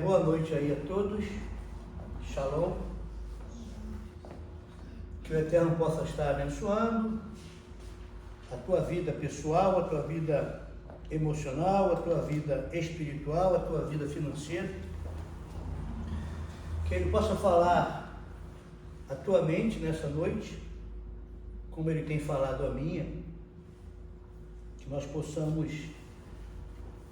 Boa noite aí a todos, Shalom, que o Eterno possa estar abençoando a tua vida pessoal, a tua vida emocional, a tua vida espiritual, a tua vida financeira, que Ele possa falar a tua mente nessa noite, como Ele tem falado a minha, que nós possamos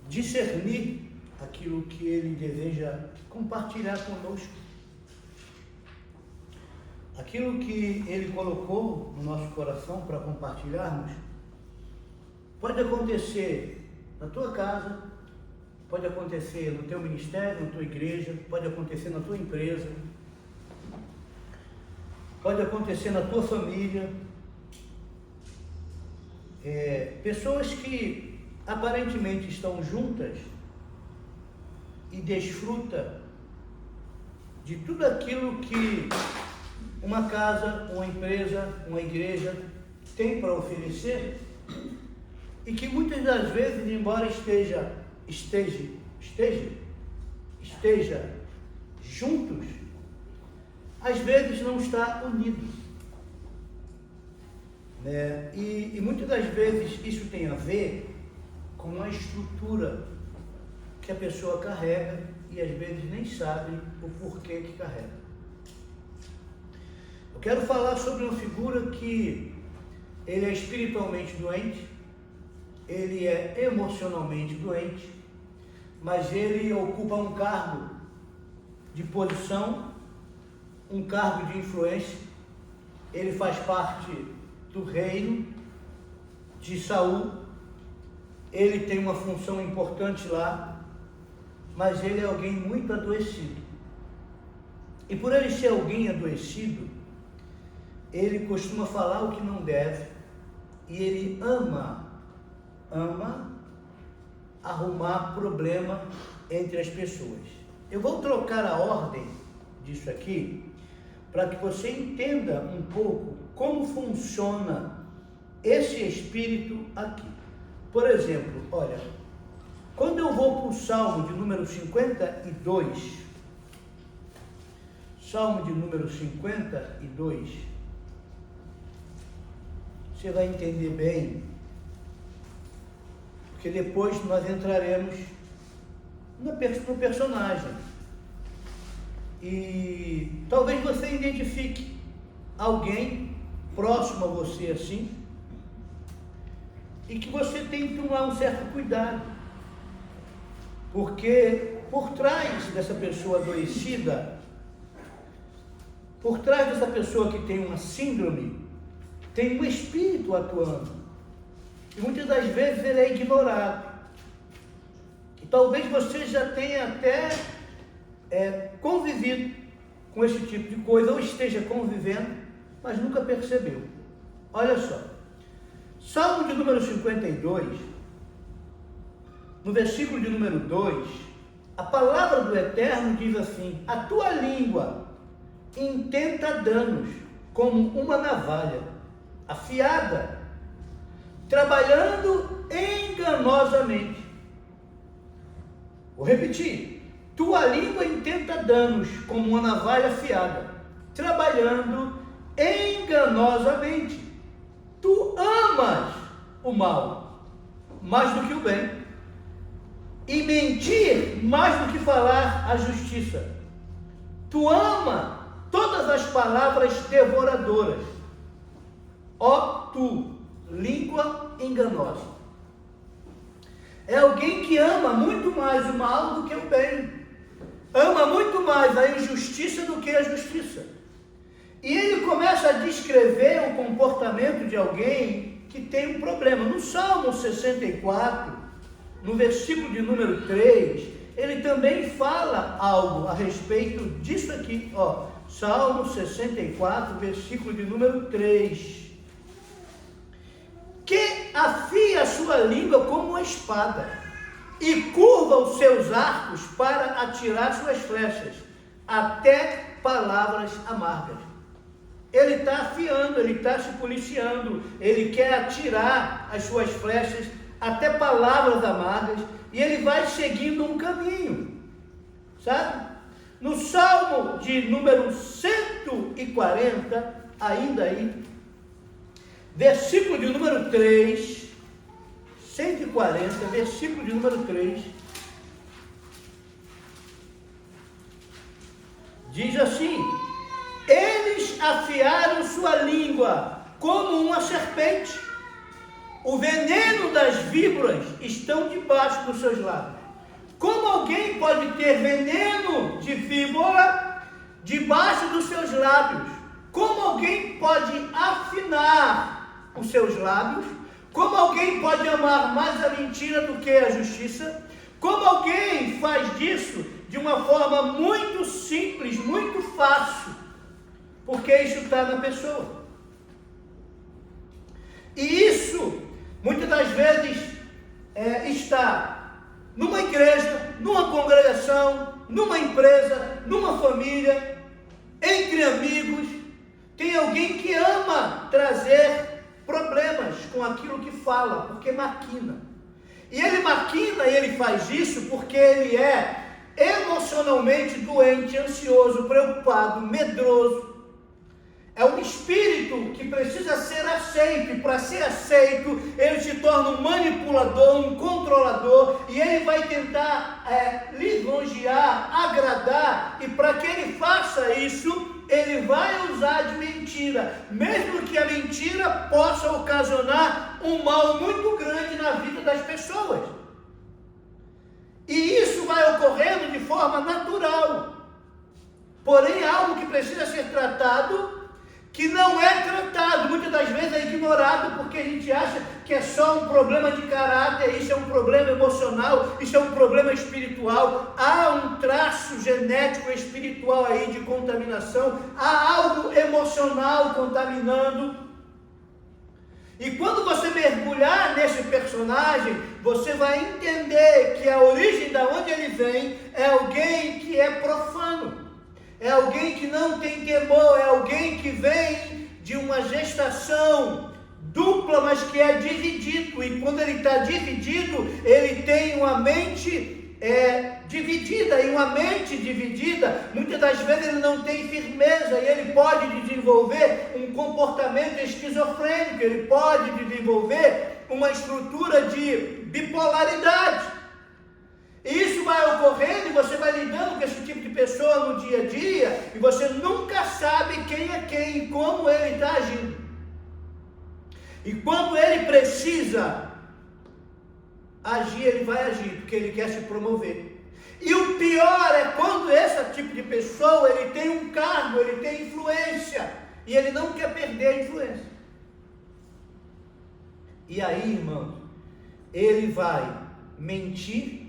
discernir aquilo que Ele deseja compartilhar conosco. Aquilo que Ele colocou no nosso coração para compartilharmos, pode acontecer na tua casa, pode acontecer no teu ministério, na tua igreja, pode acontecer na tua empresa, pode acontecer na tua família. Pessoas que aparentemente estão juntas e desfruta de tudo aquilo que uma casa, uma empresa, uma igreja tem para oferecer, e que muitas das vezes, embora esteja juntos, às vezes não está unido, né? E muitas das vezes isso tem a ver com a estrutura que a pessoa carrega e às vezes nem sabe o porquê que carrega. Eu quero falar sobre uma figura que ele é espiritualmente doente, ele é emocionalmente doente, mas ele ocupa um cargo de posição, um cargo de influência, ele faz parte do reino de Saul, ele tem uma função importante lá, mas ele é alguém muito adoecido. E por ele ser alguém adoecido, ele costuma falar o que não deve, e ele ama arrumar problema entre as pessoas. Eu vou trocar a ordem disso aqui, para que você entenda um pouco como funciona esse espírito aqui. Por exemplo, olha, quando eu vou para o Salmo de número 52, Salmo de número 52, você vai entender bem, porque depois nós entraremos no personagem. E talvez você identifique alguém próximo a você assim, e que você tem que tomar um certo cuidado, porque por trás dessa pessoa adoecida, por trás dessa pessoa que tem uma síndrome, tem um espírito atuando, e muitas das vezes ele é ignorado. E talvez você já tenha até convivido com esse tipo de coisa, ou esteja convivendo, mas nunca percebeu. Olha só, Salmo de número 52, no versículo de número 2, a palavra do Eterno diz assim: a tua língua intenta danos como uma navalha afiada, trabalhando enganosamente. Vou repetir: tua língua intenta danos como uma navalha afiada, trabalhando enganosamente. Tu amas o mal mais do que o bem, e mentir mais do que falar a justiça. Tu ama todas as palavras devoradoras, ó tu, língua enganosa. É alguém que ama muito mais o mal do que o bem, ama muito mais a injustiça do que a justiça. E ele começa a descrever o comportamento de alguém que tem um problema. No Salmo 64, no versículo de número 3, ele também fala algo a respeito disso aqui, ó. Salmo 64, versículo de número 3. Que afia a sua língua como uma espada, e curva os seus arcos para atirar suas flechas, até palavras amargas. Ele está afiando, ele está se policiando, ele quer atirar as suas flechas até palavras amargas, e ele vai seguindo um caminho. sabe? No Salmo de número 140, ainda aí, versículo de número 3, 140, versículo de número 3, diz assim: eles afiaram sua língua como uma serpente, o veneno das víboras estão debaixo dos seus lábios. Como alguém pode ter veneno de víbora debaixo dos seus lábios? Como alguém pode afinar os seus lábios? Como alguém pode amar mais a mentira do que a justiça? Como alguém faz disso de uma forma muito simples, muito fácil? Porque isso está na pessoa. E isso, muitas das vezes, está numa igreja, numa congregação, numa empresa, numa família, entre amigos. Tem alguém que ama trazer problemas com aquilo que fala, porque maquina. E ele maquina e ele faz isso porque ele é emocionalmente doente, ansioso, preocupado, medroso. É um espírito que precisa ser aceito, e para ser aceito, ele se torna um manipulador, um controlador, e ele vai tentar lisonjear, agradar, e para que ele faça isso, ele vai usar de mentira, mesmo que a mentira possa ocasionar um mal muito grande na vida das pessoas. E isso vai ocorrendo de forma natural, porém algo que precisa ser tratado, que não é tratado, muitas das vezes é ignorado, porque a gente acha que é só um problema de caráter, isso é um problema emocional, isso é um problema espiritual. Há um traço genético espiritual aí de contaminação, há algo emocional contaminando. E quando você mergulhar nesse personagem, você vai entender que a origem da onde ele vem é alguém que é profano. É alguém que não tem temor, é alguém que vem de uma gestação dupla, mas que é dividido. E quando ele está dividido, ele tem uma mente dividida. E uma mente dividida, muitas das vezes ele não tem firmeza. E ele pode desenvolver um comportamento esquizofrênico. Ele pode desenvolver uma estrutura de bipolaridade. E isso vai ocorrendo e você vai lidando com esse tipo de pessoa no dia a dia e você nunca sabe quem é quem e como ele está agindo. E quando ele precisa agir, ele vai agir, porque ele quer se promover. E o pior é quando esse tipo de pessoa, ele tem um cargo, ele tem influência e ele não quer perder a influência. E aí, irmão, ele vai mentir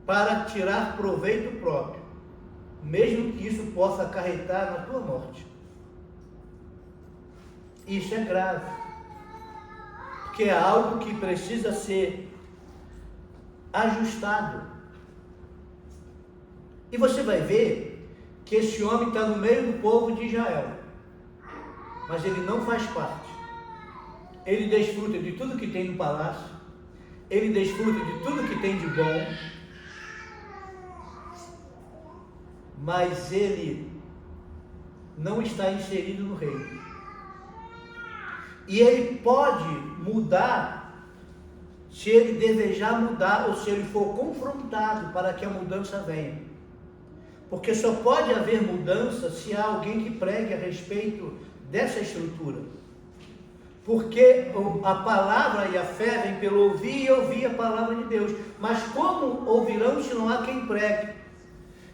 para tirar proveito próprio, mesmo que isso possa acarretar na tua morte. Isso é grave, porque é algo que precisa ser ajustado. E você vai ver que esse homem está no meio do povo de Israel, mas ele não faz parte. Ele desfruta de tudo que tem no palácio, ele desfruta de tudo que tem de bom, mas ele não está inserido no reino. E ele pode mudar, se ele desejar mudar, ou se ele for confrontado para que a mudança venha. Porque só pode haver mudança se há alguém que pregue a respeito dessa estrutura. Porque a palavra e a fé vem pelo ouvir e ouvir a palavra de Deus. Mas como ouvirão se não há quem pregue?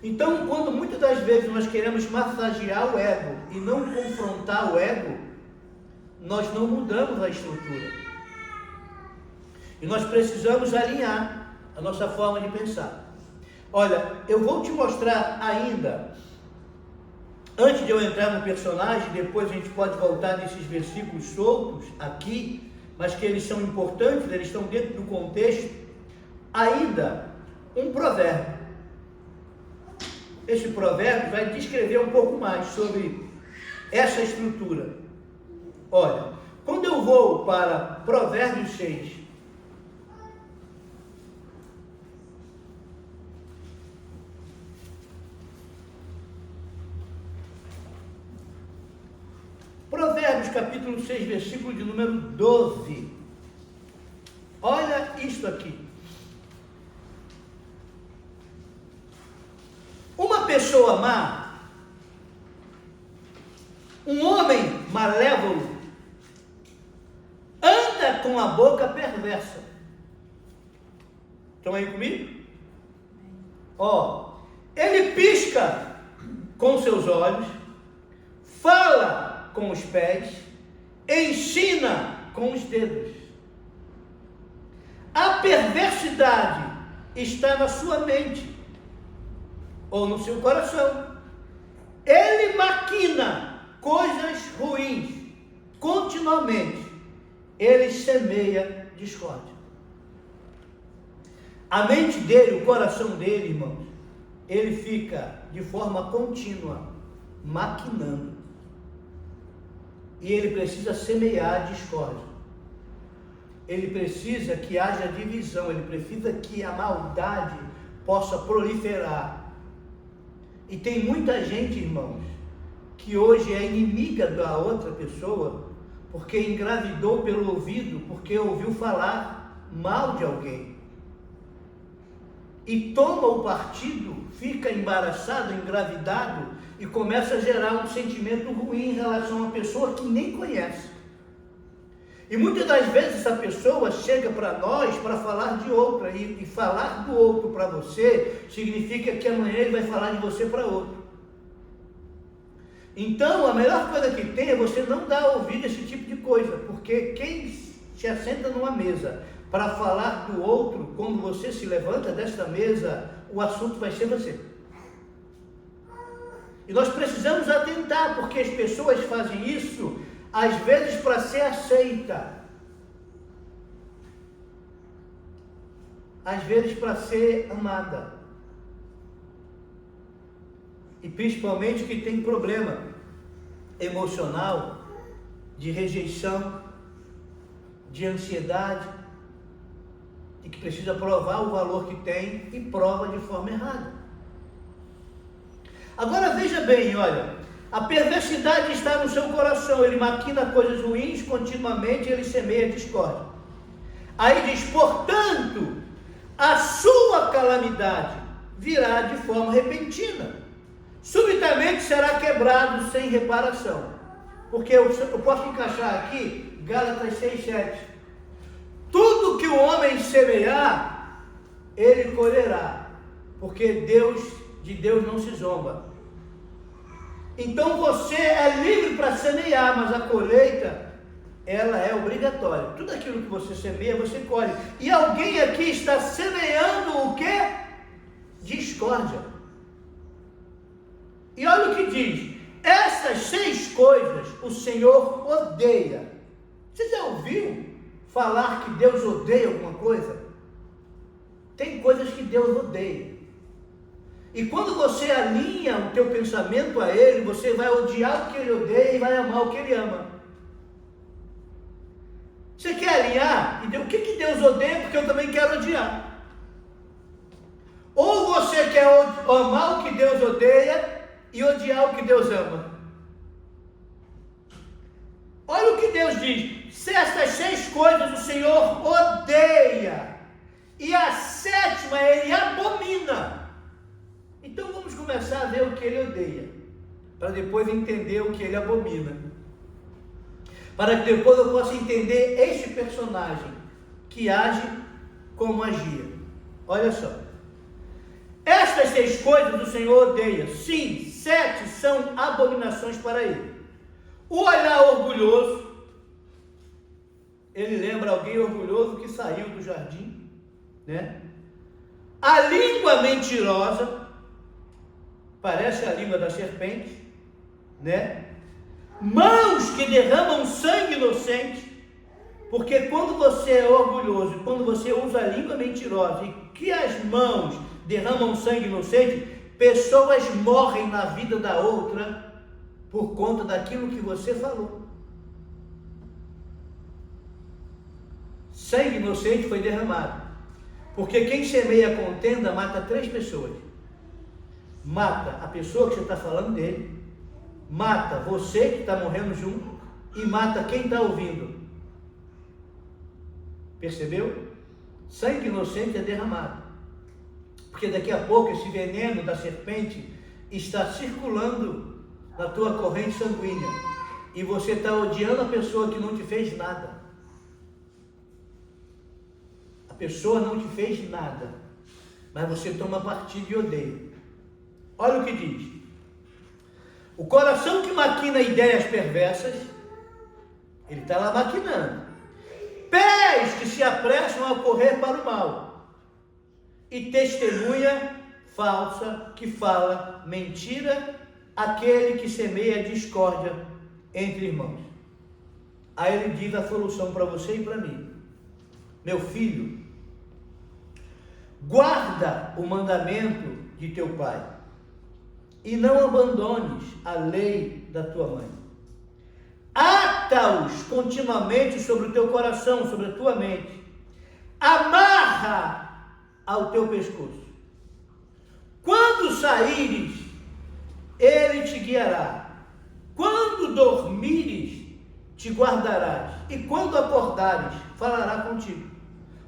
Então, quando muitas das vezes nós queremos massagear o ego e não confrontar o ego, nós não mudamos a estrutura. E nós precisamos alinhar a nossa forma de pensar. Olha, eu vou te mostrar ainda, antes de eu entrar no personagem, depois a gente pode voltar nesses versículos soltos aqui, mas que eles são importantes, eles estão dentro do contexto, ainda um provérbio. Esse provérbio vai descrever um pouco mais sobre essa estrutura. Olha, quando eu vou para Provérbios 6, Provérbios capítulo 6, versículo de número 12. Olha isto aqui. Uma pessoa má, um homem malévolo, anda com a boca perversa. Estão aí comigo? Ó, ele pisca com seus olhos, fala com os pés, ensina com os dedos. A perversidade está na sua mente ou no seu coração. Ele maquina coisas ruins continuamente. Ele semeia discórdia. A mente dele, o coração dele, irmãos, ele fica de forma contínua maquinando. E ele precisa semear discórdia. Ele precisa que haja divisão, ele precisa que a maldade possa proliferar. E tem muita gente, irmãos, que hoje é inimiga da outra pessoa, porque engravidou pelo ouvido, porque ouviu falar mal de alguém. E toma o partido, fica embaraçado, engravidado, e começa a gerar um sentimento ruim em relação a uma pessoa que nem conhece. E muitas das vezes essa pessoa chega para nós para falar de outra, e falar do outro para você significa que amanhã ele vai falar de você para outro. Então a melhor coisa que tem é você não dar ouvido a esse tipo de coisa, porque quem se assenta numa mesa para falar do outro, quando você se levanta desta mesa, o assunto vai ser você. E nós precisamos atentar, porque as pessoas fazem isso às vezes para ser aceita, às vezes para ser amada, e principalmente que tem problema emocional, de rejeição, de ansiedade, e que precisa provar o valor que tem e prova de forma errada. Agora veja bem, olha, a perversidade está no seu coração, ele maquina coisas ruins continuamente, ele semeia discórdia. Aí diz, portanto, a sua calamidade virá de forma repentina, subitamente será quebrado sem reparação. Porque eu posso encaixar aqui, Gálatas 6:7. Tudo que o homem semear, ele colherá, porque de Deus não se zomba. Então você é livre para semear, mas a colheita, ela é obrigatória. Tudo aquilo que você semeia, você colhe. E alguém aqui está semeando o quê? Discórdia. E olha o que diz: essas 6 coisas o Senhor odeia. Você já ouviu falar que Deus odeia alguma coisa? Tem coisas que Deus odeia. E quando você alinha o teu pensamento a Ele, você vai odiar o que Ele odeia e vai amar o que Ele ama. Você quer alinhar? E o que Deus odeia? Porque eu também quero odiar. Ou você quer amar o que Deus odeia e odiar o que Deus ama. Olha o que Deus diz: se estas 6 coisas o Senhor odeia, e a 7ª Ele abomina. Então vamos começar a ver o que Ele odeia, para depois entender o que Ele abomina, para que depois eu possa entender este personagem que age como agia. Olha só, estas 6 coisas o Senhor odeia, sim, 7 são abominações para Ele. O olhar orgulhoso, ele lembra alguém orgulhoso que saiu do jardim, né? A língua mentirosa, parece a língua da serpente, né? Mãos que derramam sangue inocente, porque quando você é orgulhoso, quando você usa a língua mentirosa e que as mãos derramam sangue inocente, pessoas morrem na vida da outra por conta daquilo que você falou. Sangue inocente foi derramado, porque quem semeia contenda mata 3 pessoas. Mata a pessoa que você está falando dele, mata você que está morrendo junto, e mata quem está ouvindo. Percebeu? Sangue inocente é derramado. Porque daqui a pouco esse veneno da serpente está circulando na tua corrente sanguínea. E você está odiando a pessoa que não te fez nada. A pessoa não te fez nada, mas você toma partido e odeia. Olha o que diz. O coração que maquina ideias perversas, ele está lá maquinando. Pés que se apressam a correr para o mal. E testemunha falsa que fala mentira, aquele que semeia discórdia entre irmãos. Aí ele diz a solução para você e para mim. Meu filho, guarda o mandamento de teu pai e não abandones a lei da tua mãe. Ata-os continuamente sobre o teu coração, sobre a tua mente. Amarra ao teu pescoço. Quando saíres, ele te guiará. Quando dormires, te guardarás. E quando acordares, falará contigo.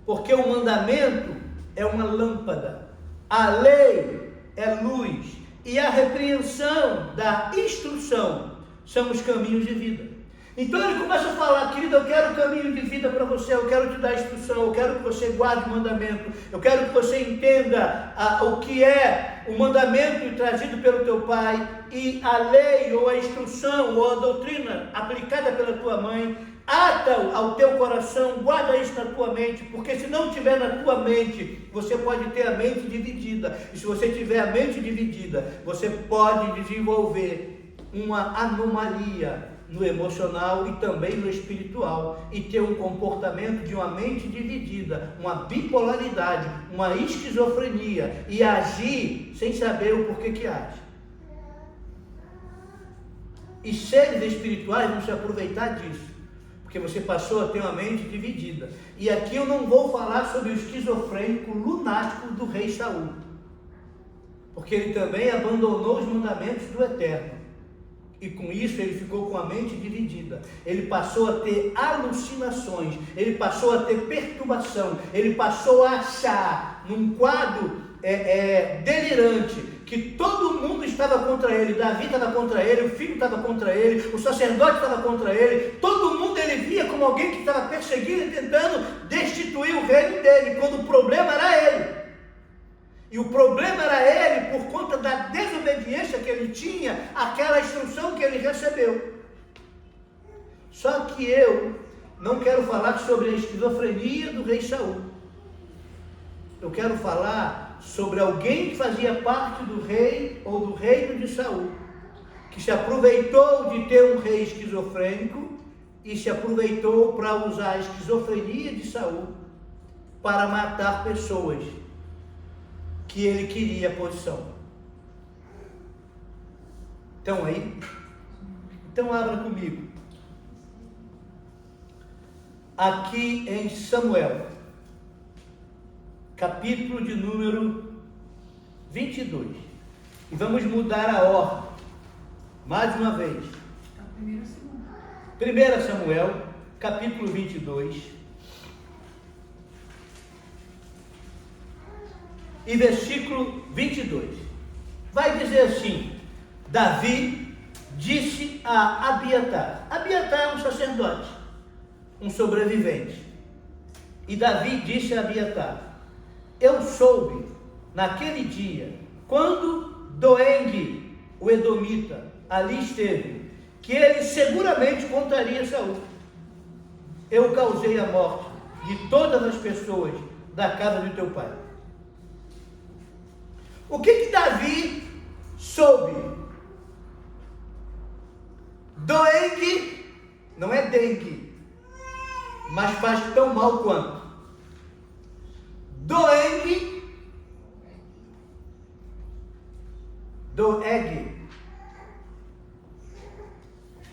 Porque o mandamento é uma lâmpada, a lei é luz, e a repreensão da instrução são os caminhos de vida. Então ele começa a falar, querido, eu quero o caminho de vida para você, eu quero te dar instrução, eu quero que você guarde o mandamento, eu quero que você entenda o que é o mandamento trazido pelo teu pai, e a lei, ou a instrução, ou a doutrina aplicada pela tua mãe. Ata-o ao teu coração, guarda isso na tua mente, porque se não tiver na tua mente, você pode ter a mente dividida, e se você tiver a mente dividida, você pode desenvolver uma anomalia no emocional e também no espiritual, e ter um comportamento de uma mente dividida, uma bipolaridade, uma esquizofrenia, e agir sem saber o porquê que age. E seres espirituais vão se aproveitar disso, porque você passou a ter uma mente dividida. E aqui eu não vou falar sobre o esquizofrênico lunático do rei Saul, porque ele também abandonou os mandamentos do Eterno, e com isso ele ficou com a mente dividida. Ele passou a ter alucinações, ele passou a ter perturbação, ele passou a achar num quadro delirante que todo mundo estava contra ele. Davi estava contra ele, o filho estava contra ele, o sacerdote estava contra ele, todo mundo ele via como alguém que estava perseguindo e tentando destituir o reino dele, quando o problema era ele. E o problema era ele por conta da desobediência que ele tinha àquela instrução que ele recebeu. Só que eu não quero falar sobre a esquizofrenia do rei Saul. Eu quero falar sobre alguém que fazia parte do rei ou do reino de Saul, que se aproveitou de ter um rei esquizofrênico e se aproveitou para usar a esquizofrenia de Saul para matar pessoas que ele queria posição. Estão aí? Então abra comigo. Aqui em Samuel, capítulo de número 22. E vamos mudar a ordem, mais uma vez. 1 Samuel, capítulo 22. E versículo 22, vai dizer assim: Davi disse a Abiatar. Abiatar é um sacerdote, um sobrevivente. E Davi disse a Abiatar: eu soube naquele dia, quando Doeg, o edomita, ali esteve, que ele seguramente contaria Saul. Eu causei a morte de todas as pessoas da casa de teu pai. O que Davi soube? Doeg não é dengue, mas faz tão mal quanto. Doeg,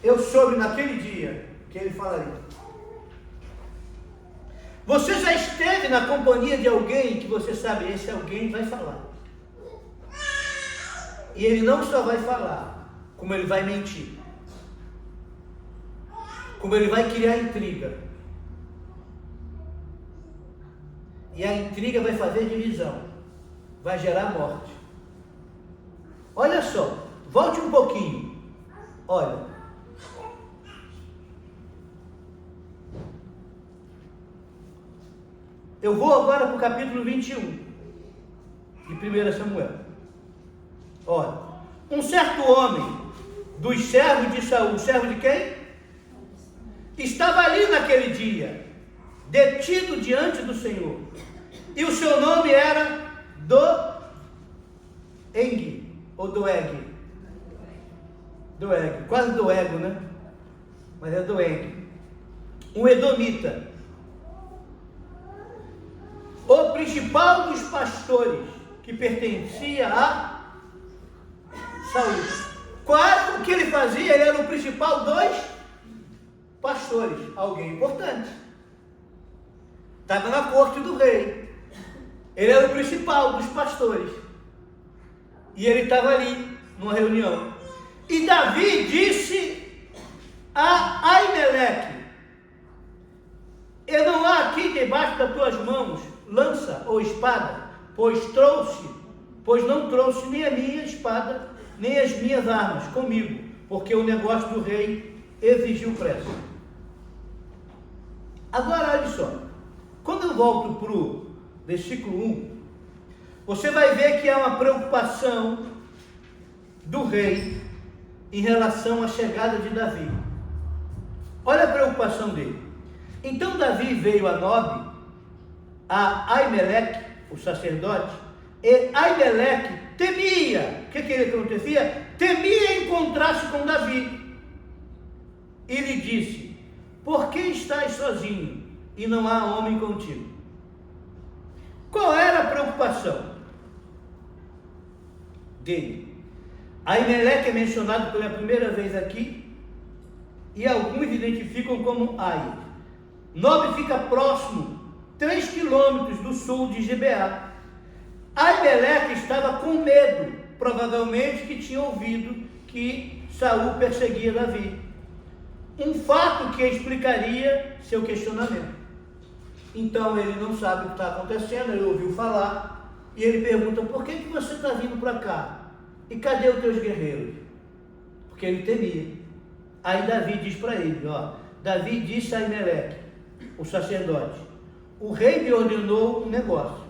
eu soube naquele dia que ele falaria. Você já esteve na companhia de alguém que você sabe, esse alguém vai falar. E ele não só vai falar, como ele vai mentir. como ele vai criar intriga. E a intriga vai fazer divisão, vai gerar morte. Olha só, volte um pouquinho. Olha. Eu vou agora para o capítulo 21 de 1 Samuel. Olha, um certo homem dos servos de Saul, servo de quem? Estava ali naquele dia, detido diante do Senhor. E o seu nome era Doeg, ou Doeg. Doeg, quase Doego, né? Mas é Doeg. Um edomita. O principal dos pastores, que pertencia a Saul. Qual o que ele fazia? Ele era o principal dos pastores. Alguém importante. Estava na corte do rei. Ele era o principal dos pastores. E ele estava ali, numa reunião. E Davi disse a Aimeleque: eu não há aqui debaixo das tuas mãos lança ou espada, pois não trouxe nem a minha espada, nem as minhas armas comigo, porque o negócio do rei exigiu pressa. Agora, olha só, quando eu volto para o versículo 1, você vai ver que há uma preocupação do rei em relação à chegada de Davi. Olha a preocupação dele. Então Davi veio a Nob, a Aimeleque, o sacerdote, e Aimeleque temia. O que ele acontecia? Temia encontrar-se com Davi. E lhe disse: por que estás sozinho e não há homem contigo? Qual era a preocupação dele? Aimeleque é mencionado pela primeira vez aqui, e alguns identificam como Ai. Nob fica próximo, 3 quilômetros do sul de Gibeá. Aimeleque estava com medo, provavelmente que tinha ouvido que Saul perseguia Davi. Um fato que explicaria seu questionamento. Então ele não sabe o que está acontecendo, ele ouviu falar, e ele pergunta: por que você está vindo para cá? E cadê os teus guerreiros? Porque ele temia. Aí Davi diz para ele, Davi disse a Aimeleque, o sacerdote: o rei me ordenou um negócio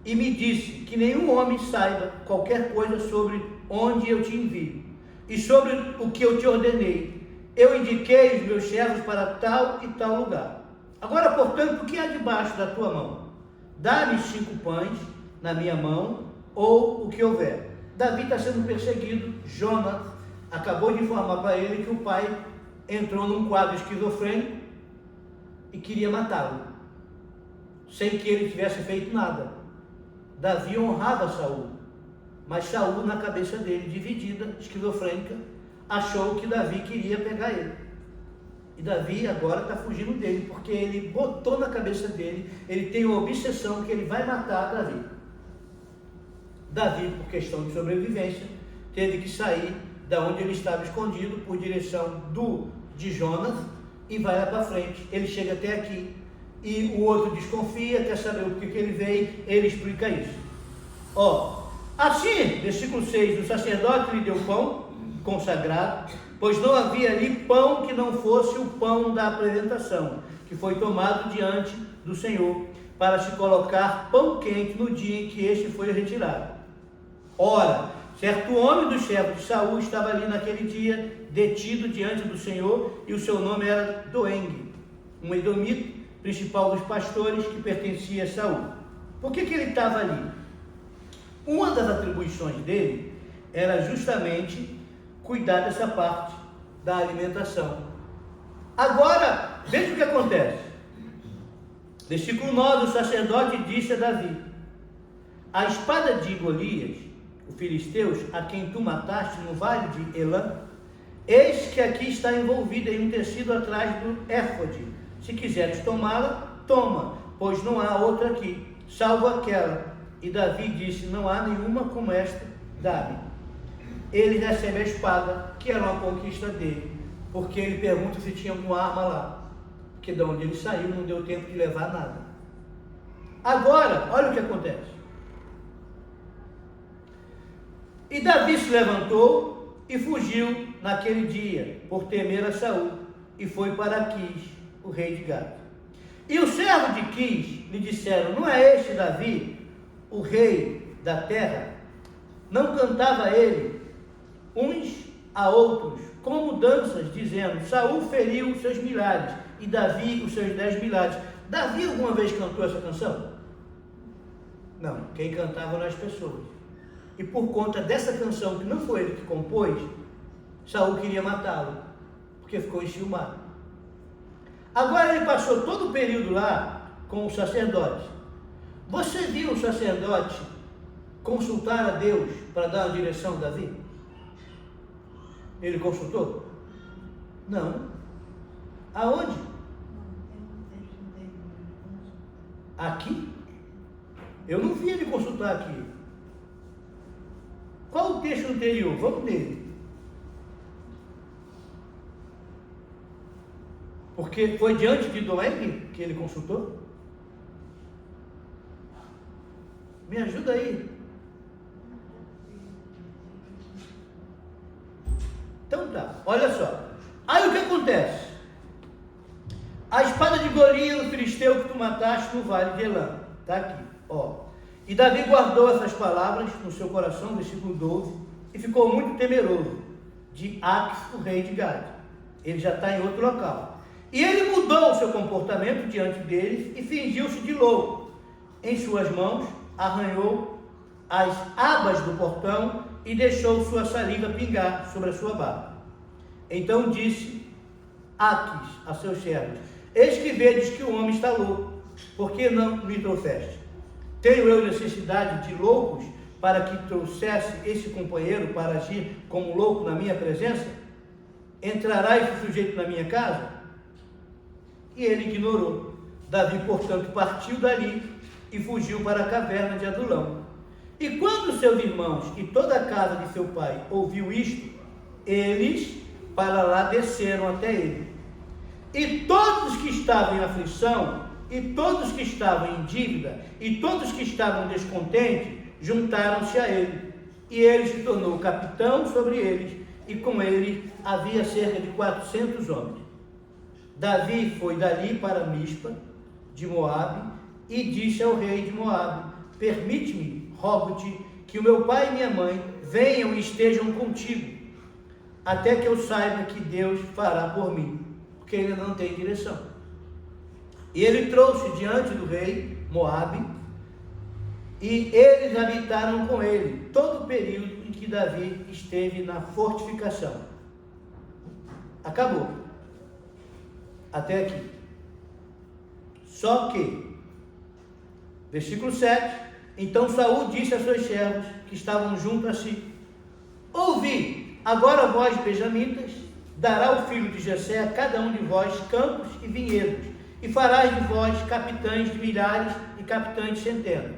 e me disse que nenhum homem saiba qualquer coisa sobre onde eu te envio e sobre o que eu te ordenei. Eu indiquei os meus servos para tal e tal lugar. Agora, portanto, o que há debaixo da tua mão? Dá-me 5 pães na minha mão, ou o que houver. Davi está sendo perseguido. Jonas acabou de informar para ele que o pai entrou num quadro esquizofrênico e queria matá-lo, sem que ele tivesse feito nada. Davi honrava Saul, mas Saul, na cabeça dele, dividida, esquizofrênica, achou que Davi queria pegar ele. E Davi agora está fugindo dele, porque ele botou na cabeça dele, ele tem uma obsessão que ele vai matar Davi. Davi, por questão de sobrevivência, teve que sair da onde ele estava escondido por direção de Jonas e vai lá para frente. Ele chega até aqui e o outro desconfia, quer saber o que ele veio, ele explica isso. Assim, versículo 6, o sacerdote lhe deu pão consagrado, pois não havia ali pão que não fosse o pão da apresentação, que foi tomado diante do Senhor, para se colocar pão quente no dia em que este foi retirado. Ora, certo homem do chefe de Saul estava ali naquele dia, detido diante do Senhor, e o seu nome era Doeg, um edomita, principal dos pastores, que pertencia a Saul. Por que ele estava ali? Uma das atribuições dele era justamente cuidar dessa parte da alimentação. Agora, veja o que acontece. Versículo 9, o sacerdote disse a Davi: a espada de Golias, o filisteus, a quem tu mataste no vale de Elã, eis que aqui está envolvida em um tecido atrás do éfode. Se quiseres tomá-la, toma, pois não há outra aqui, salvo aquela. E Davi disse: não há nenhuma como esta, dá-me. Ele recebe a espada, que era uma conquista dele, porque ele pergunta se tinha alguma arma lá, porque de onde ele saiu não deu tempo de levar nada. Agora, olha o que acontece. E Davi se levantou e fugiu naquele dia, por temer a Saul, e foi para Aquis, o rei de Gade. E os servos de Quis lhe disseram: não é este Davi, o rei da terra? Não cantava ele uns a outros como danças, dizendo: Saul feriu os seus milhares e Davi os seus 10 milhares. Davi alguma vez cantou essa canção? Não, quem cantava eram as pessoas. E por conta dessa canção, que não foi ele que compôs, Saul queria matá-lo, porque ficou enciumado. Agora ele passou todo o período lá com o sacerdote. Você viu o sacerdote consultar a Deus para dar a direção a Davi? Ele consultou? Não. Aonde? Aqui? Eu não vi ele consultar aqui. Qual o texto anterior? Vamos nele. Porque foi diante de Doeg que ele consultou? Me ajuda aí. Então tá, olha só. Aí o que acontece? A espada de Golias, o filisteu que tu mataste no vale de Elã. Está aqui, ó. E Davi guardou essas palavras no seu coração, versículo 12, e ficou muito temeroso de Aquis, o rei de Gade. Ele já está em outro local. E ele mudou o seu comportamento diante deles e fingiu-se de louco. Em suas mãos arranhou as abas do portão e deixou sua saliva pingar sobre a sua barba. Então disse Aquis a seus servos: eis que vedes que o homem está louco, por que não me trouxeste? Tenho eu necessidade de loucos para que trouxesse esse companheiro para agir como louco na minha presença? Entrará esse sujeito na minha casa? E ele ignorou. Davi, portanto, partiu dali e fugiu para a caverna de Adulão. E quando seus irmãos e toda a casa de seu pai ouviu isto, eles para lá desceram até ele. E todos que estavam em aflição, e todos que estavam em dívida, e todos que estavam descontentes, juntaram-se a ele. E ele se tornou capitão sobre eles, e com ele havia cerca de 400 homens. Davi foi dali para Mispa, de Moabe, e disse ao rei de Moabe: permite-me, rogo-te, que o meu pai e minha mãe venham e estejam contigo, até que eu saiba que Deus fará por mim, porque ele não tem direção. E ele trouxe diante do rei Moabe, e eles habitaram com ele todo o período em que Davi esteve na fortificação. Acabou. Até aqui. Só que, versículo 7, então Saul disse a seus servos que estavam junto a si: ouvi, agora vós, benjamitas, dará o filho de Jessé a cada um de vós campos e vinhedos, e farás de vós capitães de milhares e capitães de centenas,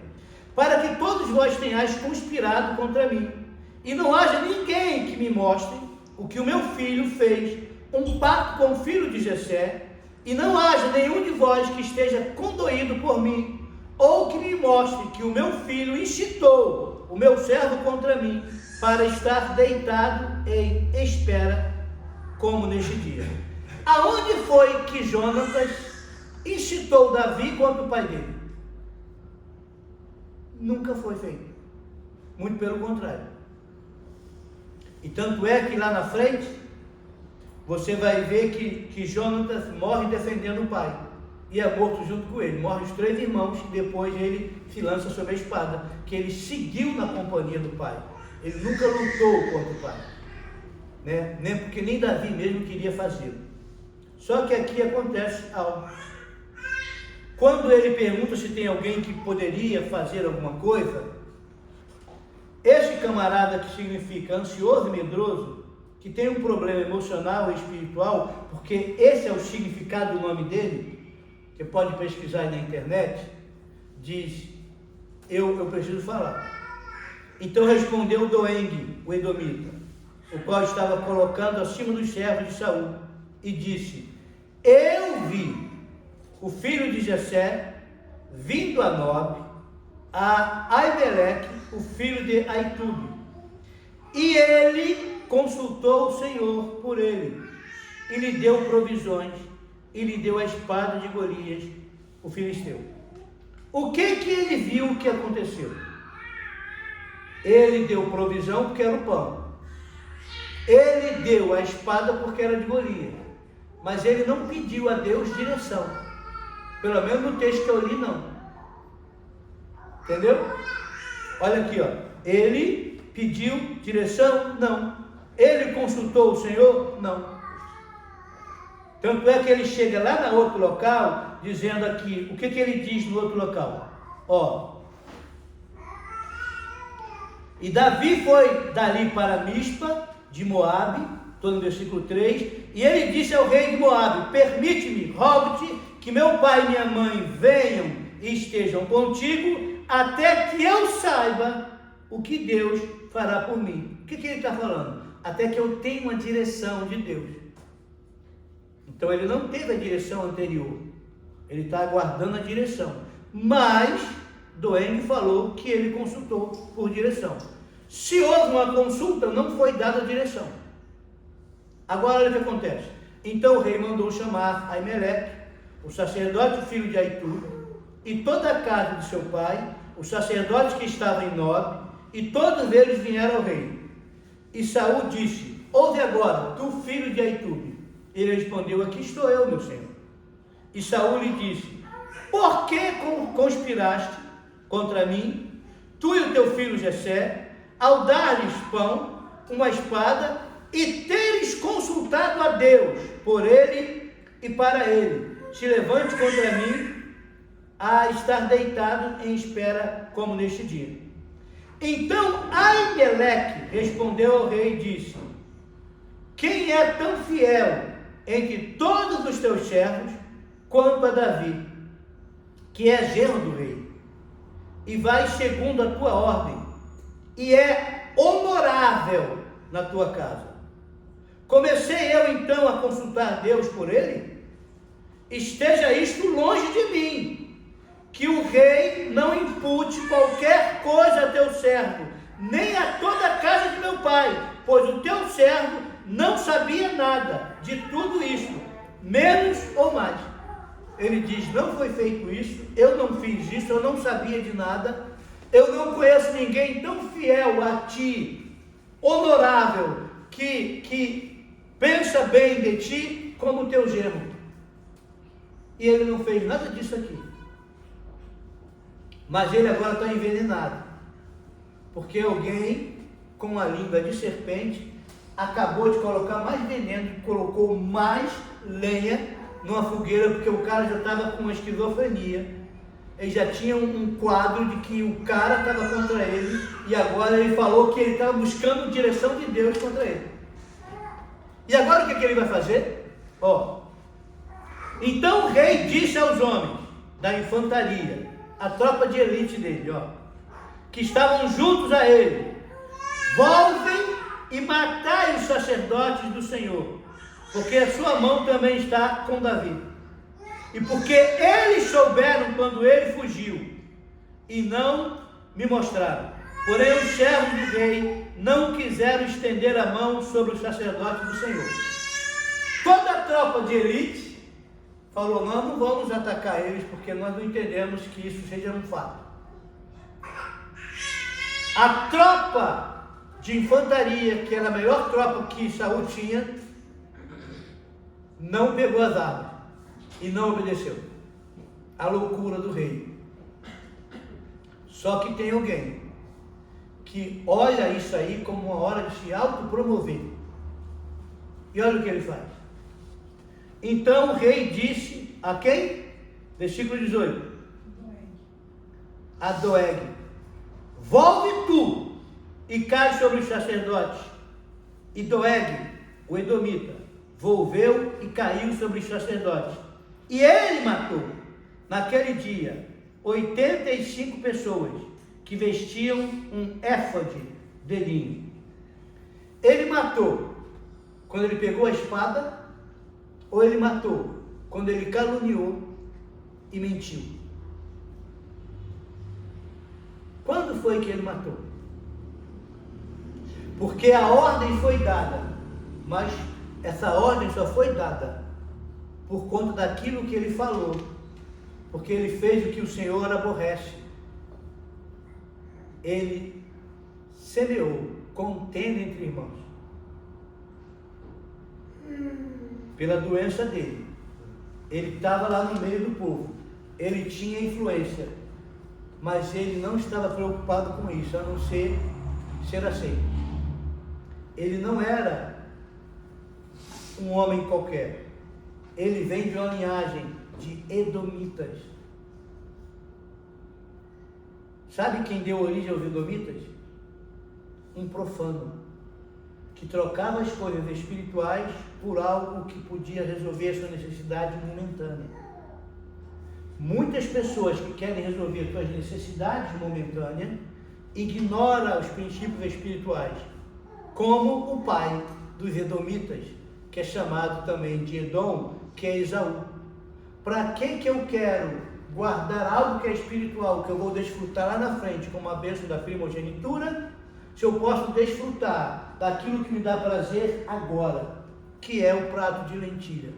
para que todos vós tenhais conspirado contra mim, e não haja ninguém que me mostre o que o meu filho fez, um pacto com o filho de Jessé, e não haja nenhum de vós que esteja condoído por mim, ou que me mostre que o meu filho incitou o meu servo contra mim, para estar deitado em espera, como neste dia. Aonde foi que Jonatas incitou Davi contra o pai dele? Nunca foi feito. Muito pelo contrário. E tanto é que lá na frente, você vai ver que Jonatas morre defendendo o pai. E é morto junto com ele. Morre os 3 irmãos e depois ele se lança sobre a espada. Que ele seguiu na companhia do pai. Ele nunca lutou contra o pai. Né? Nem porque nem Davi mesmo queria fazê-lo. Só que aqui acontece algo. Quando ele pergunta se tem alguém que poderia fazer alguma coisa, esse camarada que significa ansioso e medroso, que tem um problema emocional e espiritual, porque esse é o significado do nome dele, você pode pesquisar aí na internet, diz: eu preciso falar. Então respondeu Doeg, o edomita, o qual estava colocando acima dos servos de Saul: e disse: eu vi o filho de Jessé vindo a Nob, a Aimeleque, o filho de Aitube, e ele consultou o Senhor por ele, e lhe deu provisões, e lhe deu a espada de Golias, o filisteu. O que ele viu que aconteceu? Ele deu provisão porque era o pão. Ele deu a espada porque era de Golias. Mas ele não pediu a Deus direção. Pelo menos no texto que eu li, não. Entendeu? Olha aqui, ó. Ele pediu direção? Não. Ele consultou o Senhor? Não. Tanto é que ele chega lá no outro local, dizendo aqui, o que ele diz no outro local? Ó. E Davi foi dali para Mispa, de Moabe, estou no versículo 3, e ele disse ao rei de Moabe: permite-me, rogo-te, que meu pai e minha mãe venham e estejam contigo, até que eu saiba o que Deus fará por mim. O que ele está falando? Até que eu tenha uma direção de Deus. Então ele não teve a direção anterior, ele está aguardando a direção, mas Doeg falou que ele consultou por direção. Se houve uma consulta, não foi dada a direção. Agora olha o que acontece. Então o rei mandou chamar Aimeleque, o sacerdote filho de Aitube, e toda a casa de seu pai, os sacerdotes que estavam em Nob, e todos eles vieram ao rei. E Saul disse: ouve agora, tu filho de Aitube. Ele respondeu: aqui estou eu, meu senhor. E Saul lhe disse: por que conspiraste contra mim, tu e o teu filho Jessé, ao dar-lhes pão, uma espada, e teres consultado a Deus por ele e para ele? Se levante contra mim a estar deitado em espera como neste dia. Então Aimeleque respondeu ao rei e disse: quem é tão fiel entre todos os teus servos quanto a Davi, que é genro do rei, e vai segundo a tua ordem, e é honorável na tua casa? Comecei eu então a consultar Deus por ele? Esteja isto longe de mim, que o rei não impute qualquer coisa a teu servo, nem a toda a casa de meu pai, pois o teu servo não sabia nada de tudo isso, menos ou mais. Ele diz: não foi feito isso, eu não fiz isso, eu não sabia de nada, eu não conheço ninguém tão fiel a ti, honorável, que pensa bem de ti como o teu genro. E ele não fez nada disso aqui. Mas ele agora está envenenado, porque alguém com a língua de serpente acabou de colocar mais veneno, colocou mais lenha numa fogueira, porque o cara já estava com uma esquizofrenia. Ele já tinha um quadro de que o cara estava contra ele, e agora ele falou que ele estava buscando direção de Deus contra ele. E agora o que ele vai fazer? Ó, então o rei disse aos homens da infantaria, a tropa de elite dele, ó, que estavam juntos a ele: volvem e matai os sacerdotes do Senhor, porque a sua mão também está com Davi. E porque eles souberam quando ele fugiu, e não me mostraram. Porém os servos do rei não quiseram estender a mão sobre os sacerdotes do Senhor. Toda a tropa de elite falou: nós não vamos atacar eles, porque nós não entendemos que isso seja um fato. A tropa de infantaria, que era a melhor tropa que Saul tinha, não pegou as armas e não obedeceu à loucura do rei. Só que tem alguém que olha isso aí como uma hora de se autopromover. E olha o que ele faz. Então o rei disse a quem? Versículo 18. A Doeg: volve tu e cai sobre os sacerdotes. E Doeg, o edomita, volveu e caiu sobre os sacerdotes. E ele matou, naquele dia, 85 pessoas que vestiam um éfode de linho. Ele matou, quando ele pegou a espada, ou ele matou quando ele caluniou e mentiu? Quando foi que ele matou? Porque a ordem foi dada, mas essa ordem só foi dada por conta daquilo que ele falou, porque ele fez o que o Senhor aborrece. Ele semeou contenda entre irmãos, pela doença dele. Ele estava lá no meio do povo, ele tinha influência, mas ele não estava preocupado com isso, a não ser aceito. Ele não era um homem qualquer, ele vem de uma linhagem de edomitas. Sabe quem deu origem aos edomitas? Um profano, que trocava as coisas espirituais por algo que podia resolver a sua necessidade momentânea. Muitas pessoas que querem resolver suas necessidades momentâneas ignoram os princípios espirituais, como o pai dos edomitas, que é chamado também de Edom, que é Esaú. Para que eu quero guardar algo que é espiritual, que eu vou desfrutar lá na frente, como a bênção da primogenitura, se eu posso desfrutar daquilo que me dá prazer agora, que é o prato de lentilha?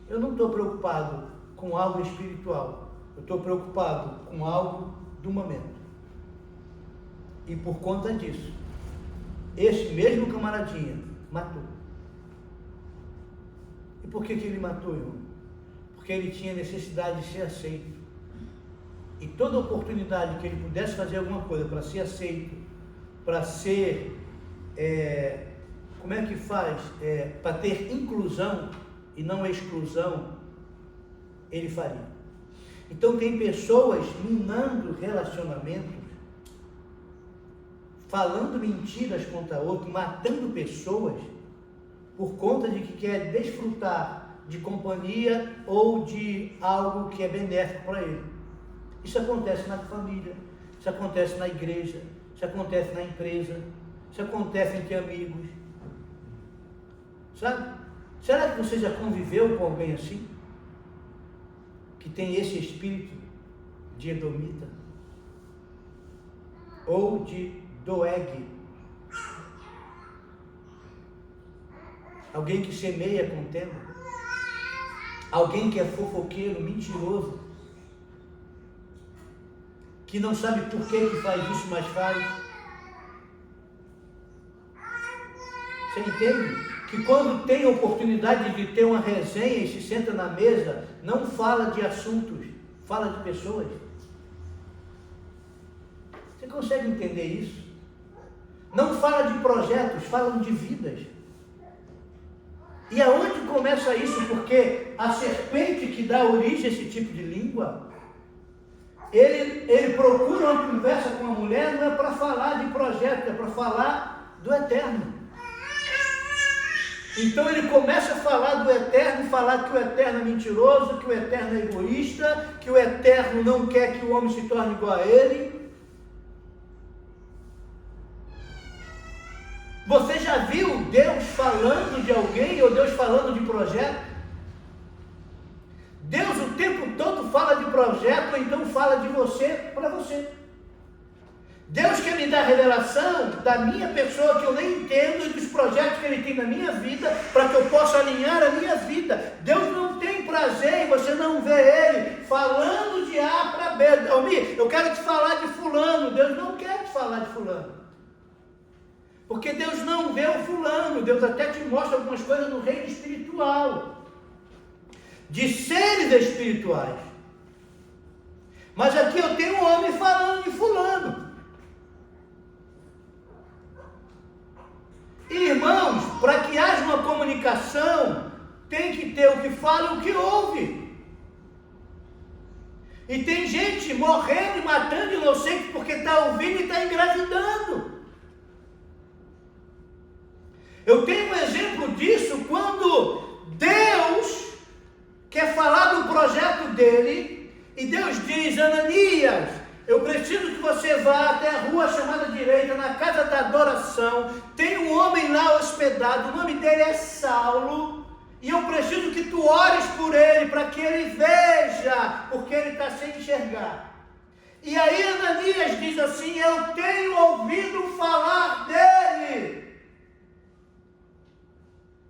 Eu não estou preocupado com algo espiritual, eu estou preocupado com algo do momento. E por conta disso, esse mesmo camaradinha matou. E por que ele matou, irmão? Porque ele tinha necessidade de ser aceito. E toda oportunidade que ele pudesse fazer alguma coisa para ser aceito, para ser, como é que faz? Para ter inclusão e não exclusão, ele faria. Então tem pessoas minando relacionamentos, falando mentiras contra outro, matando pessoas, por conta de que quer desfrutar de companhia ou de algo que é benéfico para ele. Isso acontece na família, isso acontece na igreja, isso acontece na empresa, isso acontece entre amigos. Sabe? Será que você já conviveu com alguém assim? Que tem esse espírito de edomita? Ou de doeg? Alguém que semeia contenda? Alguém que é fofoqueiro, mentiroso? Que não sabe por que faz isso, mas faz? Você entende? Que quando tem oportunidade de ter uma resenha e se senta na mesa, não fala de assuntos, fala de pessoas. Você consegue entender isso? Não fala de projetos, falam de vidas. E aonde começa isso? Porque a serpente que dá origem a esse tipo de língua, ele procura uma conversa com a mulher, não é para falar de projeto, é para falar do eterno. Então ele começa a falar do eterno, falar que o eterno é mentiroso, que o eterno é egoísta, que o eterno não quer que o homem se torne igual a ele. Você já viu Deus falando de alguém ou Deus falando de projeto? Deus o tempo todo fala de projeto, ou então fala de você para você. Deus quer me dar revelação da minha pessoa que eu nem entendo e dos projetos que Ele tem na minha vida, para que eu possa alinhar a minha vida. Deus não tem prazer em você não ver Ele falando de A para B. Almir, eu quero te falar de fulano. Deus não quer te falar de fulano. Porque Deus não vê o fulano. Deus até te mostra algumas coisas no reino espiritual, de seres espirituais. Mas aqui eu tenho um homem falando de fulano. Irmãos, para que haja uma comunicação, tem que ter o que fala e o que ouve. E tem gente morrendo e matando inocente porque está ouvindo e está engravidando. Eu tenho um exemplo disso quando Deus quer falar do projeto dele e Deus diz: Ananias, eu preciso que você vá até a rua chamada direita, na casa da adoração. Tem um homem lá hospedado, o nome dele é Saulo, E eu preciso que tu ores por ele, para que ele veja, porque ele está sem enxergar. E aí Ananias diz assim: eu tenho ouvido falar dele.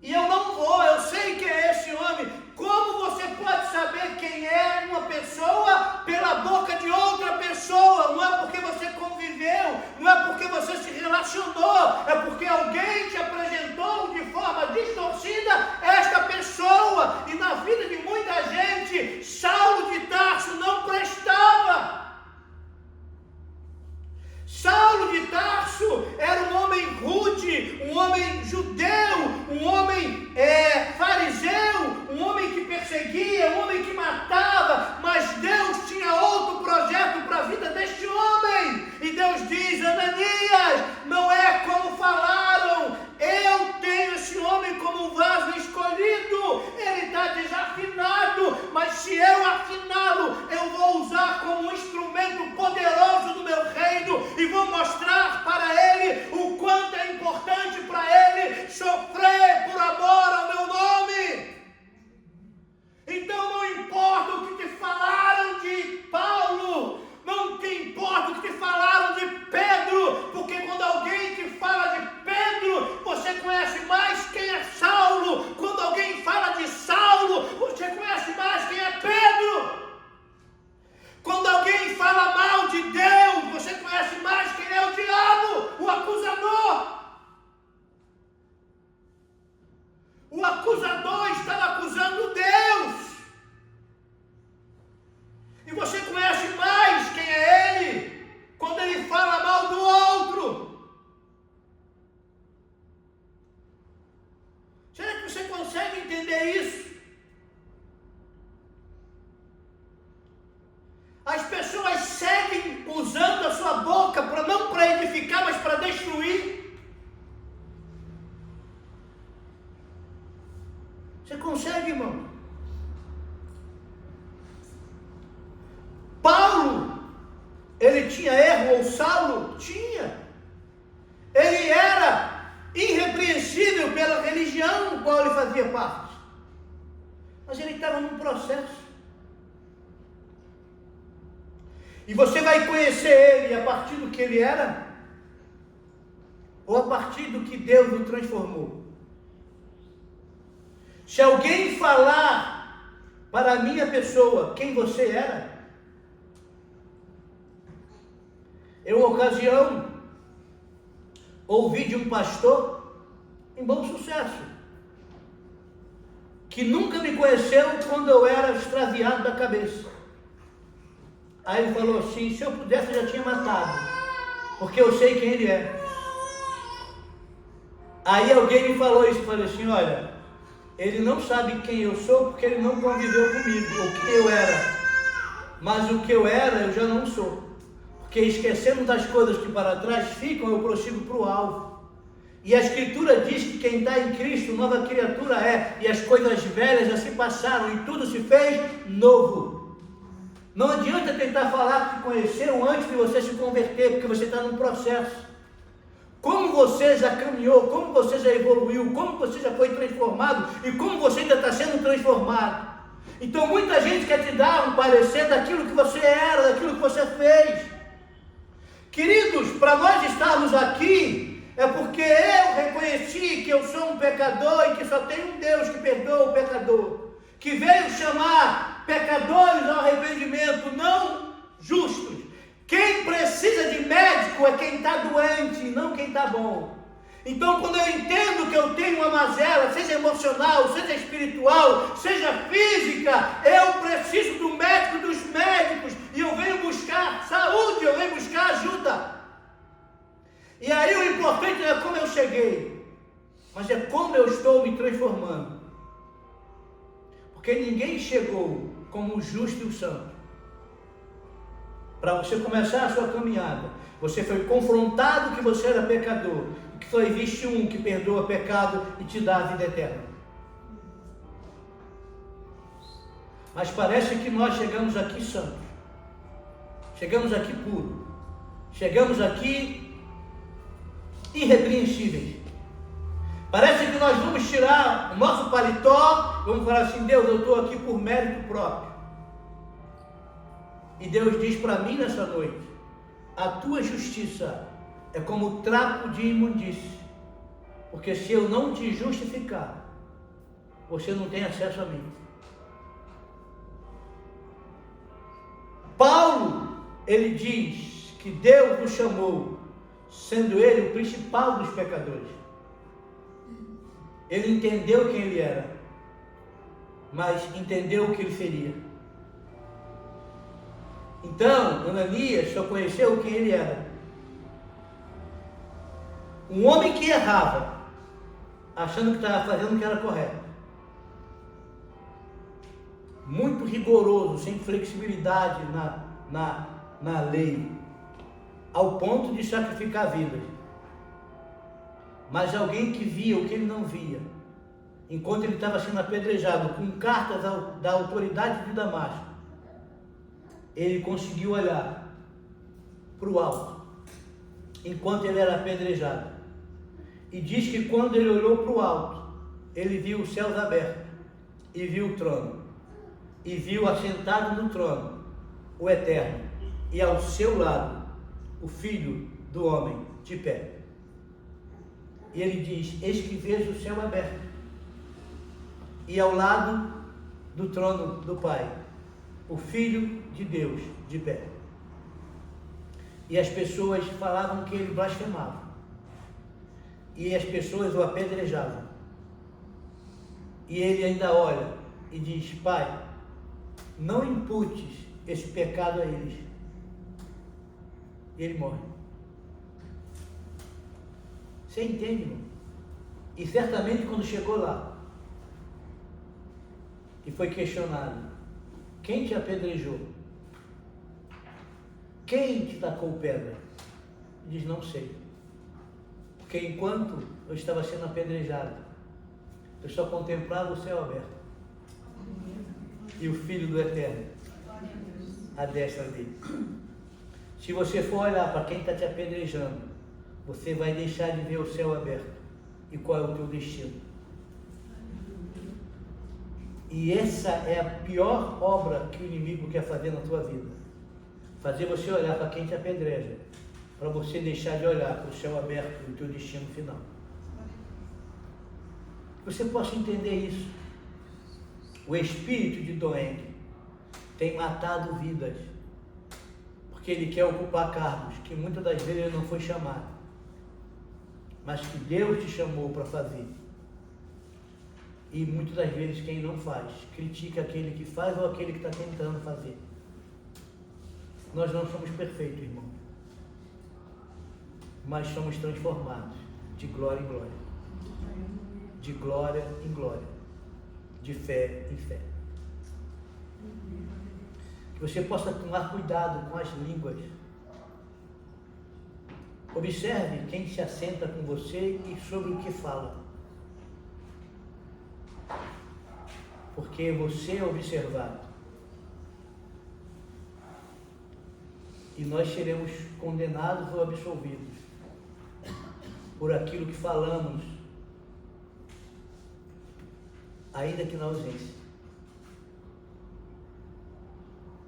E eu não vou, eu sei quem é esse homem. Como você pode saber quem é uma pessoa pela boca de outra pessoa? Não é porque você conviveu, não é porque você se relacionou, é porque alguém te apresentou de forma distorcida esta pessoa. E na vida de muita gente, Saulo de Tarso não prestava. Saulo de Tarso era um homem rude, um homem judeu, um homem fariseu, um homem que perseguia, um homem que matava, mas Deus tinha outro projeto para a vida deste homem. E Deus diz: Ananias, não é como falaram, eu tenho esse homem como um vaso escolhido, ele está desafinado, mas se eu afiná-lo, eu vou usar como um instrumento poderoso do meu reino, e vou mostrar para ele o quanto é importante para ele sofrer por amor ao meu nome. Então não importa o que te falaram de Paulo, não te importa o que te falaram de Pedro, porque quando alguém te fala de Pedro, você conhece mais quem é Saulo. Quando alguém fala de Saulo, você conhece mais quem é Pedro. Quando alguém fala mal de Deus, você conhece mais quem é o diabo, o acusador. O acusador estava acusando Deus. E você conhece mais quem é ele, quando ele fala mal do outro. Será que você consegue entender isso? As pessoas seguem usando a sua boca não para edificar, mas para destruir. Você consegue, irmão? Paulo, ele tinha erro, ou Saulo tinha. Ele era irrepreensível pela religião do qual ele fazia parte. Mas ele estava num processo. E você vai conhecer ele a partir do que ele era, ou a partir do que Deus o transformou. Se alguém falar para a minha pessoa quem você era, eu, uma ocasião, ouvi de um pastor em Bom Sucesso, que nunca me conheceu quando eu era extraviado da cabeça. Aí ele falou assim: se eu pudesse eu já tinha matado, porque eu sei quem ele é. Aí alguém me falou isso, falei assim: olha, ele não sabe quem eu sou porque ele não conviveu comigo, ou quem eu era. Mas o que eu era, eu já não sou. Porque esquecendo das coisas que para trás ficam, eu prossigo para o alvo. E a Escritura diz que quem está em Cristo, nova criatura é, e as coisas velhas já se passaram, e tudo se fez novo. Não adianta tentar falar que te conheceram antes de você se converter, porque você está num processo. Como você já caminhou, como você já evoluiu, como você já foi transformado e como você ainda está sendo transformado. Então muita gente quer te dar um parecer daquilo que você era, daquilo que você fez. Queridos, para nós estarmos aqui, é porque eu reconheci que eu sou um pecador e que só tem um Deus que perdoa o pecador, que veio chamar pecadores ao arrependimento, não justos. Quem precisa de médico é quem está doente, não quem está bom. Então, quando eu entendo que eu tenho uma mazela, seja emocional, seja espiritual, seja física, eu preciso do médico dos médicos, e eu venho buscar saúde, eu venho buscar ajuda. E aí o importante não é como eu cheguei, mas é como eu estou me transformando. Porque ninguém chegou como o justo e o santo. Para você começar a sua caminhada, você foi confrontado que você era pecador, e que só existe um que perdoa pecado e te dá a vida eterna. Mas parece que nós chegamos aqui santos, chegamos aqui puros, chegamos aqui irrepreensíveis. Parece que nós vamos tirar o nosso paletó, vamos falar assim: Deus, eu estou aqui por mérito próprio. E Deus diz para mim nessa noite: a tua justiça é como trapo de imundície, porque se eu não te justificar, você não tem acesso a mim. Paulo, ele diz que Deus o chamou, sendo ele o principal dos pecadores. Ele entendeu quem ele era, mas entendeu o que ele seria. Então, Ananias só conheceu quem ele era. Um homem que errava, achando que estava fazendo o que era correto. Muito rigoroso, sem flexibilidade na lei, ao ponto de sacrificar vidas. Mas alguém que via o que ele não via, enquanto ele estava sendo apedrejado com cartas da autoridade de Damasco, ele conseguiu olhar para o alto, enquanto ele era apedrejado. E diz que quando ele olhou para o alto, ele viu os céus abertos, e viu o trono, e viu assentado no trono o Eterno, e ao seu lado o Filho do Homem de pé. E ele diz: eis que vejo o céu aberto, e ao lado do trono do Pai, o Filho de Deus de pé. E as pessoas falavam que ele blasfemava, e as pessoas o apedrejavam. E ele ainda olha e diz: Pai, não imputes esse pecado a eles. E ele morre. Você entende, irmão? E certamente quando chegou lá e foi questionado: quem te apedrejou? Quem te tacou pedra? Ele diz: não sei. Porque enquanto eu estava sendo apedrejado, eu só contemplava o céu aberto e o Filho do Eterno à destra dele. Se você for olhar para quem está te apedrejando, você vai deixar de ver o céu aberto e qual é o teu destino. E essa é a pior obra que o inimigo quer fazer na tua vida: fazer você olhar para quem te apedreja, para você deixar de olhar para o céu aberto e o teu destino final. Você possa entender isso. O espírito de Doeg tem matado vidas, porque ele quer ocupar cargos que muitas das vezes ele não foi chamado, mas que Deus te chamou para fazer. E muitas das vezes quem não faz, critica aquele que faz ou aquele que está tentando fazer. Nós não somos perfeitos, irmão, mas somos transformados de glória em glória, de glória em glória, de fé em fé. Que você possa tomar cuidado com as línguas. Observe quem se assenta com você e sobre o que fala, porque você é observado e nós seremos condenados ou absolvidos por aquilo que falamos, ainda que na ausência.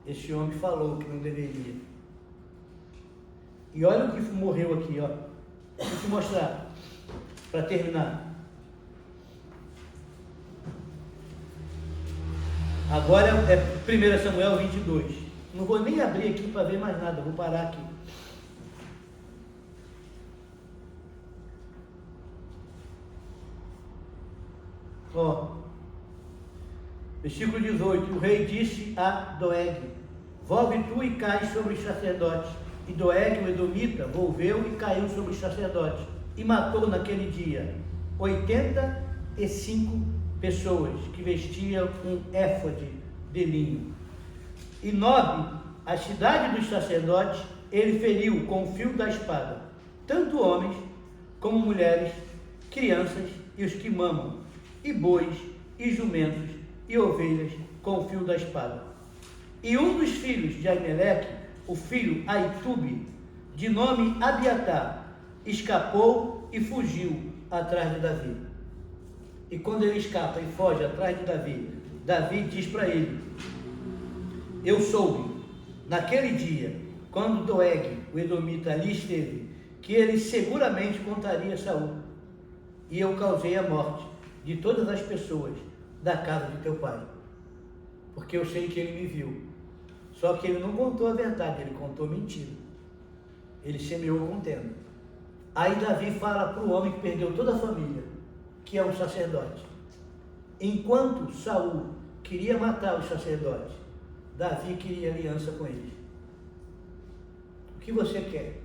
Esse homem falou que não deveria. E olha o que morreu aqui, ó. Deixa eu te mostrar, para terminar. Agora é 1 Samuel 22. Não vou nem abrir aqui para ver mais nada, vou parar aqui. Ó, versículo 18: o rei disse a Doeg: volve tu e cai sobre os sacerdotes. E Doeg, o edomita, volveu e caiu sobre os sacerdotes, e matou naquele dia 85 pessoas que vestiam um éfode de linho. E Nob, a cidade dos sacerdotes, ele feriu com o fio da espada, tanto homens como mulheres, crianças e os que mamam, e bois, e jumentos, e ovelhas com o fio da espada. E um dos filhos de Aimeleque, o filho Aitube, de nome Abiatar, escapou e fugiu atrás de Davi. E quando ele escapa e foge atrás de Davi, Davi diz para ele: eu soube, naquele dia, quando Doeg, o edomita, ali esteve, que ele seguramente contaria a Saul, e eu causei a morte de todas as pessoas da casa de teu pai, porque eu sei que ele me viu. Só que ele não contou a verdade, ele contou mentira. Ele semeou contenda. Aí Davi fala para o homem que perdeu toda a família, que é o sacerdote. Enquanto Saul queria matar os sacerdotes, Davi queria aliança com eles. O que você quer?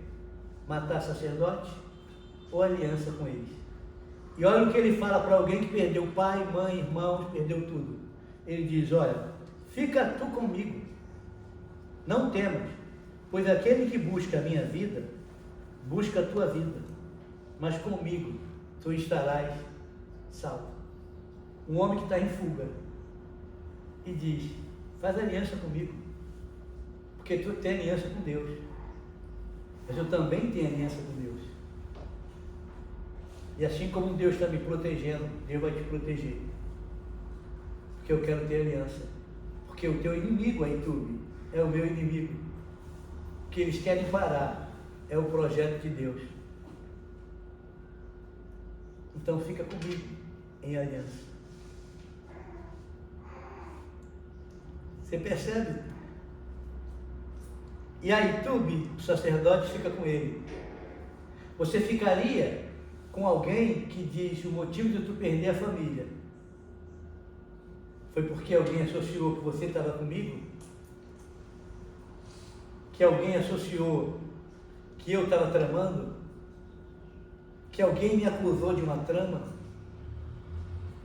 Matar sacerdote ou aliança com eles? E olha o que ele fala para alguém que perdeu pai, mãe, irmãos, perdeu tudo. Ele diz: olha, fica tu comigo, não temas, pois aquele que busca a minha vida, busca a tua vida, mas comigo tu estarás salvo. Um homem que está em fuga e diz: faz aliança comigo, porque tu tem aliança com Deus, mas eu também tenho aliança com Deus. E assim como Deus está me protegendo, Deus vai te proteger, porque eu quero ter aliança, porque o teu inimigo, a YouTube, é o meu inimigo. O que eles querem parar é o projeto de Deus. Então fica comigo em aliança. Você percebe? E aí Tube, o sacerdote, fica com ele. Você ficaria com alguém que diz: o motivo de tu perder a família foi porque alguém associou que você estava comigo? Que alguém associou que eu estava tramando? Que alguém me acusou de uma trama?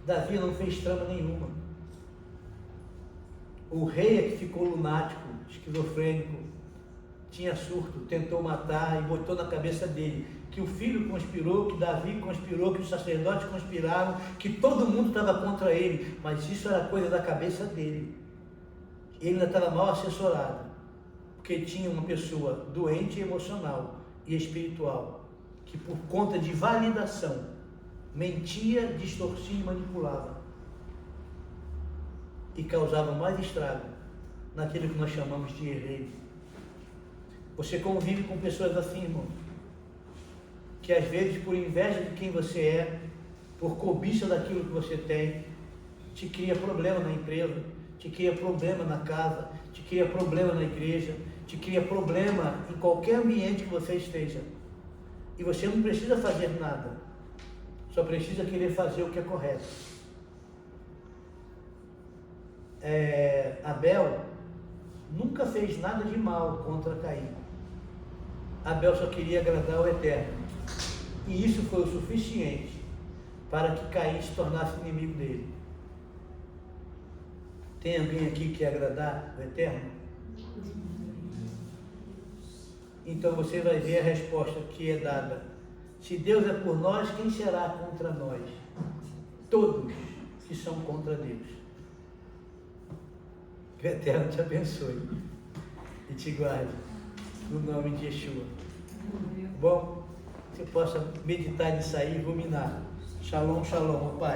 Davi não fez trama nenhuma. O rei é que ficou lunático, esquizofrênico, tinha surto, tentou matar e botou na cabeça dele que o filho conspirou, que Davi conspirou, que os sacerdotes conspiraram, que todo mundo estava contra ele, mas isso era coisa da cabeça dele. Ele ainda estava mal assessorado, porque tinha uma pessoa doente emocional e espiritual, que por conta de validação, mentia, distorcia e manipulava, e causava mais estrago naquilo que nós chamamos de herdeiro. Você convive com pessoas assim, irmão, que às vezes por inveja de quem você é, por cobiça daquilo que você tem, te cria problema na empresa, te cria problema na casa, te cria problema na igreja, te cria problema em qualquer ambiente que você esteja. E você não precisa fazer nada, só precisa querer fazer o que é correto. Abel nunca fez nada de mal contra Caim. Abel só queria agradar ao Eterno. E isso foi o suficiente para que Caim se tornasse inimigo dele. Tem alguém aqui que quer agradar ao Eterno? Então você vai ver a resposta que é dada. Se Deus é por nós, quem será contra nós? Todos que são contra Deus. Que o Eterno te abençoe e te guarde, no nome de Yeshua. Bom, você possa meditar nisso aí e ruminar. Shalom, shalom, ó Pai.